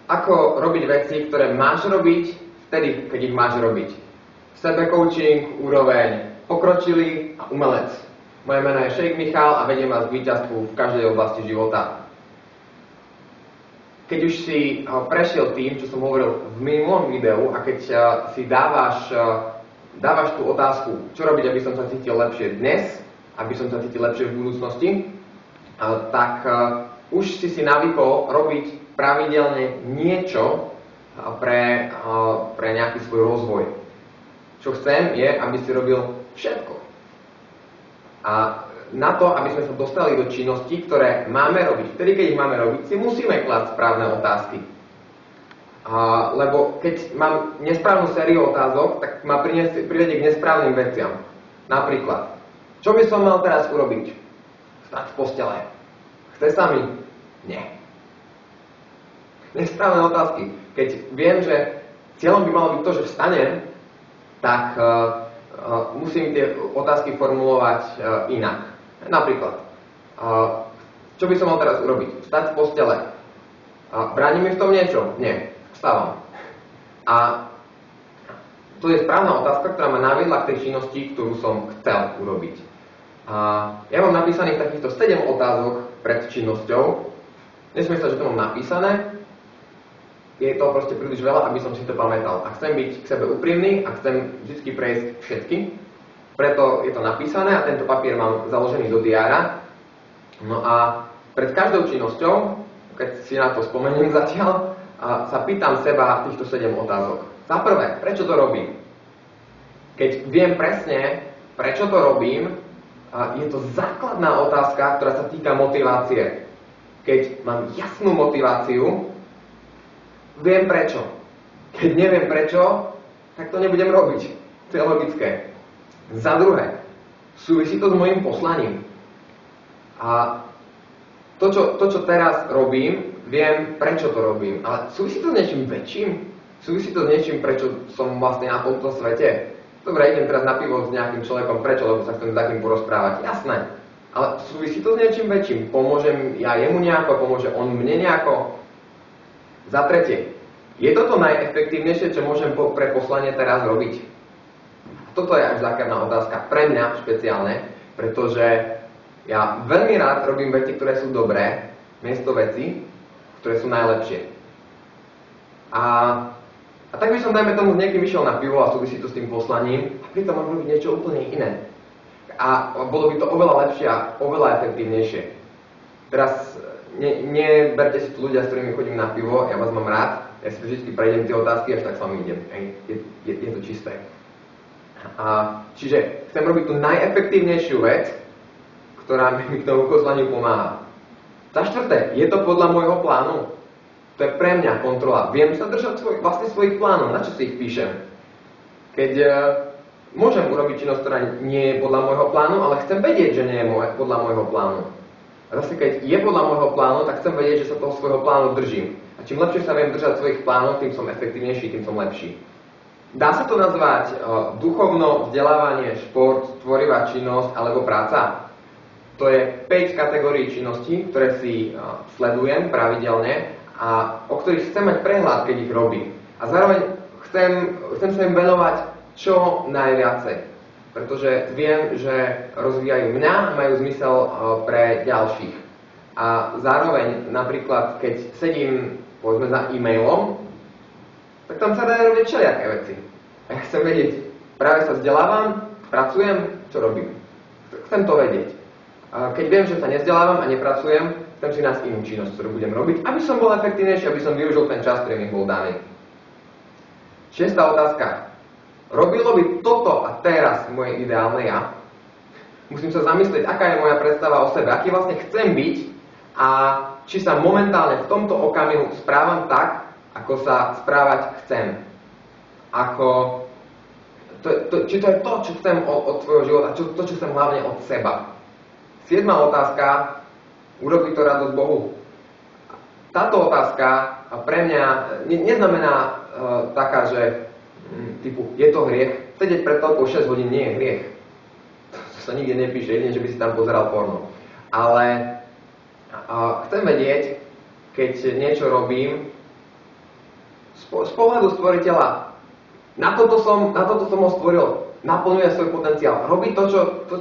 ako robiť veci, ktoré máš robiť vtedy, keď ich máš robiť. Sebecoaching, úroveň pokročilý a umelec. Moje meno je Šejk Michal a vediem vás k víťazstvu v každej oblasti života. Keď už si prešiel tým, čo som hovoril v minulom videu a keď si dávaš tú otázku, čo robiť, aby som sa cítil lepšie dnes, aby som sa cítil lepšie v budúcnosti, tak už si navykol robiť pravidelne niečo pre nejaký svoj rozvoj. Čo chcem je, aby si robil všetko. A na to, aby sme sa dostali do činností, ktoré máme robiť, vtedy, keď ich máme robiť, si musíme klásť správne otázky. Lebo keď mám nesprávnu sériu otázok, tak ma privedie k nesprávnym veciam. Napríklad, čo by som mal teraz urobiť? Vstať z postele. Chce sa mi? Nie. Nesprávne otázky. Keď viem, že cieľom by malo byť to, že vstanem, tak musím tie otázky formulovať inak. Napríklad, čo by som mal teraz urobiť? Vstať z postele. Bráni mi v tom niečo? Nie. Vstávam. A to je správna otázka, ktorá ma naviedla k tej činnosti, ktorú som chcel urobiť. Ja mám napísaných takýchto 7 otázok pred činnosťou. Nesmiem sa, že to mám napísané. Je to proste príliš veľa, aby som si to pamätal. A chcem byť k sebe úprimný a chcem vždy prejsť všetky. Preto je to napísané a tento papier mám založený do diára. No a pred každou činnosťou, keď si na to spomeniem zatiaľ, sa pýtam seba týchto 7 otázok. Za prvé, prečo to robím? Keď viem presne, prečo to robím, je to základná otázka, ktorá sa týka motivácie. Keď mám jasnú motiváciu, viem prečo. Keď neviem prečo, tak to nebudem robiť. To je logické. Za druhé, súvisí to s mojím poslaním. A to, čo teraz robím, viem, prečo to robím. Ale súvisí to s niečím väčším? Súvisí to s niečím, prečo som vlastne na tomto svete? Dobre, idem teraz na pivo s nejakým človekom, prečo? Lebo sa chcem s takým porozprávať. Jasné. Ale súvisí to s niečím väčším? Pomôžem ja jemu nejako? Pomôže on mne nejako? Za tretie, je toto najefektívnejšie, čo môžem pre poslanie teraz robiť? Toto je až základná otázka pre mňa špeciálne, pretože ja veľmi rád robím veci, ktoré sú dobré, miesto veci, ktoré sú najlepšie. A tak by som, dajme tomu, s niekým išiel na pivo a súvisí to s tým poslaním a pritom mám robiť niečo úplne iné. A bolo by to oveľa lepšie a oveľa efektívnejšie. Teraz neberte si tu ľudia, s ktorými chodím na pivo, ja vás mám rád, ja si vždy prejdem tie otázky, až tak s vami idem. Je to čisté. Čiže chcem robiť tú najefektívnejšiu vec, ktorá mi k tomu poslaniu pomáha. Za štvrté, je to podľa môjho plánu? To je pre mňa kontrola. Viem sa držať svojich plánov. Na čo si ich píšem? Keď môžem urobiť činnosť, ktorá nie je podľa môjho plánu, ale chcem vedieť, že nie je podľa môjho plánu. A zase, keď je podľa môjho plánu, tak chcem vedieť, že sa toho svojho plánu držím. A čím lepšie sa viem držať svojich plánov, tým som efektívnejší, tým som lepší. Dá sa to nazvať duchovno, vzdelávanie, šport, tvorivá činnosť alebo práca. To je 5 kategórií činností, ktoré si sledujem pravidelne a o ktorých chcem mať prehľad, keď ich robím. A zároveň chcem sa im venovať čo najviacej, pretože viem, že rozvíjajú mňa a majú zmysel pre ďalších. A zároveň napríklad, keď sedím povedzme za e-mailom, tak tam sa dá robiť všelijaké veci. A ja chcem vedieť, práve sa vzdelávam, pracujem, čo robím. Chcem to vedieť. A keď viem, že sa nevzdelávam a nepracujem, chcem si nájsť inú činnosť, ktorú budem robiť, aby som bol efektívnejší, aby som využil ten čas, ktorý mi bol daný. 6. otázka. Robilo by toto a teraz moje ideálne ja? Musím sa zamyslieť, aká je moja predstava o sebe, aký vlastne chcem byť a či sa momentálne v tomto okamihu správam tak, ako sa správať chcem. Či to je to, čo chcem od svojho života, to, čo chcem hlavne od seba. 7. otázka. Urobí to radosť Bohu? Táto otázka pre mňa neznamená taká, že typu, je to hriech. Sedieť pred telkou 6 hodín nie je hriech. To sa nikde nepíše, jedine, že by si tam pozeral porno. Ale chcem vedieť, keď niečo robím, z pohľadu stvoriteľa, na toto som ho stvoril, naplňuje svoj potenciál, robí to,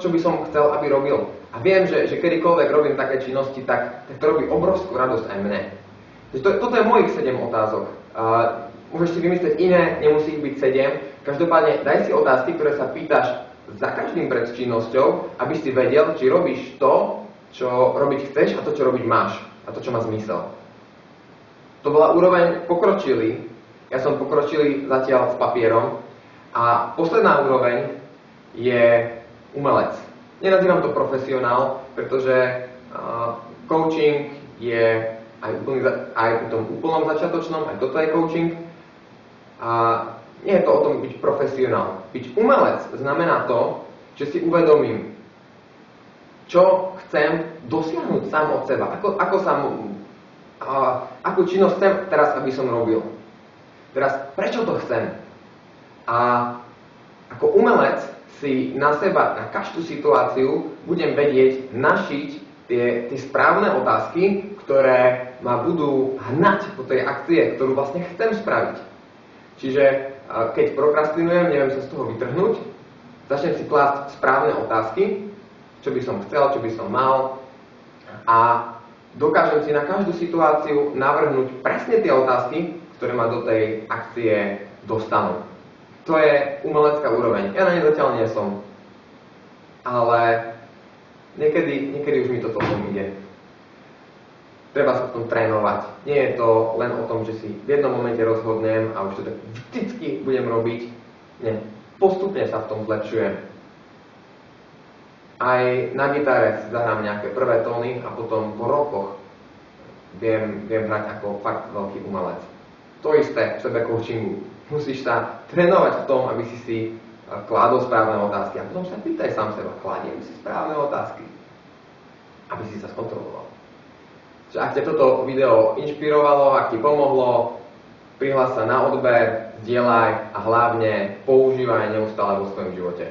čo by som chcel, aby robil. A viem, že kedykoľvek robím také činnosti, tak to robí obrovskú radosť aj mne. Toto je mojich 7 otázok. Môžeš si vymyslieť iné, nemusí ich byť 7. Každopádne daj si otázky, ktoré sa pýtaš za každým pred činnosťou, aby si vedel, či robíš to, čo robiť chceš a to, čo robiť máš. A to, čo má zmysel. To bola úroveň pokročilý. Ja som pokročilý zatiaľ s papierom. A posledná úroveň je umelec. Nenazývam to profesionál, pretože coaching je aj v tom úplnom začiatočnom, aj toto je coaching. A nie je to o tom byť profesionál. Byť umelec znamená to, že si uvedomím, čo chcem dosiahnuť sám od seba. Akú činnosť chcem teraz, aby som robil. Teraz, prečo to chcem? A ako umelec si na seba, na každú situáciu budem vedieť našiť tie správne otázky, ktoré ma budú hnať do tej akcie, ktorú vlastne chcem spraviť. Čiže keď prokrastinujem, neviem sa z toho vytrhnúť, začnem si klásť správne otázky, čo by som chcel, čo by som mal a dokážem si na každú situáciu navrhnúť presne tie otázky, ktoré ma do tej akcie dostanú. To je umelecká úroveň. Ja na nej zatiaľ nie som. Ale niekedy už mi to celkom ide. Treba sa v tom trénovať. Nie je to len o tom, že si v jednom momente rozhodnem a už to tak vždycky budem robiť. Nie. Postupne sa v tom zlepšujem. Aj na gitare si zahrám nejaké prvé tóny a potom po rokoch viem hrať ako fakt veľký umelec. To isté v sebe coachingu. Musíš sa trénovať v tom, aby si kládol správne otázky. A potom sa pýtaj sám seba, kladiem si správne otázky, aby si sa skontroloval. Čiže ak ťa toto video inšpirovalo, ak ti pomohlo, prihlás sa na odber, zdieľaj a hlavne používaj neustále vo svojom živote.